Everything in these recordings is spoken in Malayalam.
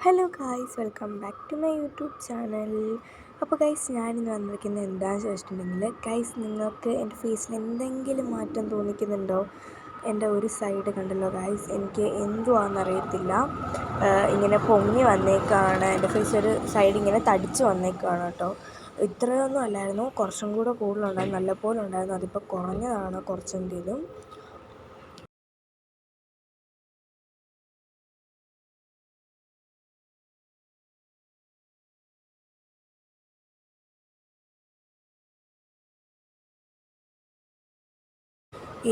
Hello guys, welcome back to my YouTube channel. അപ്പോൾ ഗൈസ്, ഞാനിന്ന് വന്നിരിക്കുന്നത് എന്താണെന്ന് ചോദിച്ചിട്ടുണ്ടെങ്കിൽ, ഗൈസ് നിങ്ങൾക്ക് എൻ്റെ ഫേസിൽ എന്തെങ്കിലും മാറ്റം തോന്നിക്കുന്നുണ്ടോ? എൻ്റെ ഒരു സൈഡ് കണ്ടല്ലോ ഗൈസ്, എനിക്ക് എന്തുവാണെന്നറിയത്തില്ല, ഇങ്ങനെ പൊങ്ങി വന്നേക്കാണ്. എൻ്റെ ഫേസ് ഒരു സൈഡ് ഇങ്ങനെ തടിച്ച് വന്നേക്കാണ് കേട്ടോ. ഇത്രയൊന്നും അല്ലായിരുന്നു, കുറച്ചും കൂടെ കൂടുതലുണ്ടായിരുന്നു, നല്ലപോലെ ഉണ്ടായിരുന്നു. അതിപ്പോൾ കുറഞ്ഞതാണ് കുറച്ചെങ്കിലും.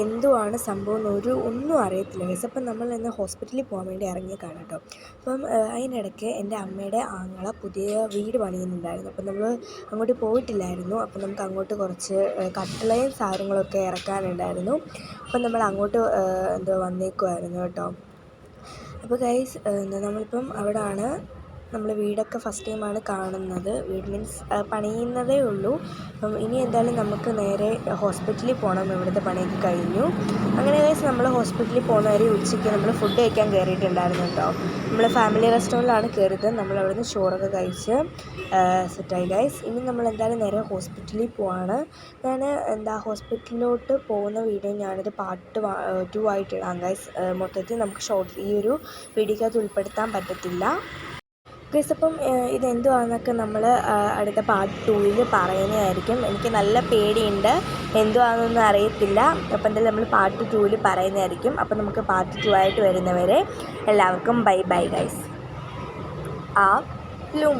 എന്തുവാണ് സംഭവം എന്ന് ഒന്നും അറിയത്തില്ല ഗൈസ്. അപ്പം നമ്മൾ ഇന്ന് ഹോസ്പിറ്റലിൽ പോകാൻ വേണ്ടി ഇറങ്ങിയേക്കാണ് കേട്ടോ. അപ്പം അതിനിടയ്ക്ക് എൻ്റെ അമ്മയുടെ ആങ്ങള പുതിയ വീട് പണിയുന്നുണ്ടായിരുന്നു. അപ്പം നമ്മൾ അങ്ങോട്ട് പോയിട്ടില്ലായിരുന്നു. അപ്പം നമുക്ക് അങ്ങോട്ട് കുറച്ച് കട്ടിളയും സാധനങ്ങളൊക്കെ ഇറക്കാനുണ്ടായിരുന്നു. അപ്പം നമ്മൾ അങ്ങോട്ട് വന്നേക്കുമായിരുന്നു കേട്ടോ. അപ്പോൾ ഗൈസ്, നമ്മളിപ്പം അവിടെയാണ്. നമ്മൾ വീടൊക്കെ ഫസ്റ്റ് ടൈമാണ് കാണുന്നത്. വീട് മീൻസ് പണിയുന്നതേ ഉള്ളൂ. അപ്പം ഇനി എന്തായാലും നമുക്ക് നേരെ ഹോസ്പിറ്റലിൽ പോകണം. ഇവിടുത്തെ പണിയൊക്കെ കഴിഞ്ഞു. അങ്ങനെ ഗൈസ്, നമ്മൾ ഹോസ്പിറ്റലിൽ പോകുന്ന വരെ ഉച്ചയ്ക്ക് നമ്മൾ ഫുഡ് കഴിക്കാൻ കയറിയിട്ടുണ്ടായിരുന്നു കേട്ടോ. നമ്മൾ ഫാമിലി റെസ്റ്റോറൻറ്റിലാണ് കയറിയത്. നമ്മൾ അവിടെ നിന്ന് ചോറൊക്കെ കഴിച്ച് സെറ്റായി ഗൈസ്. ഇനി നമ്മൾ എന്തായാലും നേരെ ഹോസ്പിറ്റലിൽ പോവാണ്. ഞാൻ ഹോസ്പിറ്റലിലോട്ട് പോകുന്ന വീഡിയോ ഞാനൊരു പാർട്ട് 2 ആയിട്ട് ഇടാം ഗൈസ്. മൊത്തത്തിൽ നമുക്ക് ഈ ഒരു വീഡിയോക്കകത്ത് ഉൾപ്പെടുത്താൻ പറ്റത്തില്ല ഗൈസ്. അപ്പം ഇതെന്തുവാണെന്നൊക്കെ നമ്മൾ അടുത്ത പാർട്ട് 2-ൽ പറയുന്നതായിരിക്കും. എനിക്ക് നല്ല പേടിയുണ്ട്, എന്തുവാണെന്നൊന്നും അറിയത്തില്ല. അപ്പം എന്തായാലും നമ്മൾ പാർട്ട് 2-ൽ പറയുന്നതായിരിക്കും. അപ്പം നമുക്ക് പാർട്ട് 2 ആയിട്ട് വരുന്നവരെ എല്ലാവർക്കും ബൈ ബൈ ഗൈസ്. ആ പ്ലും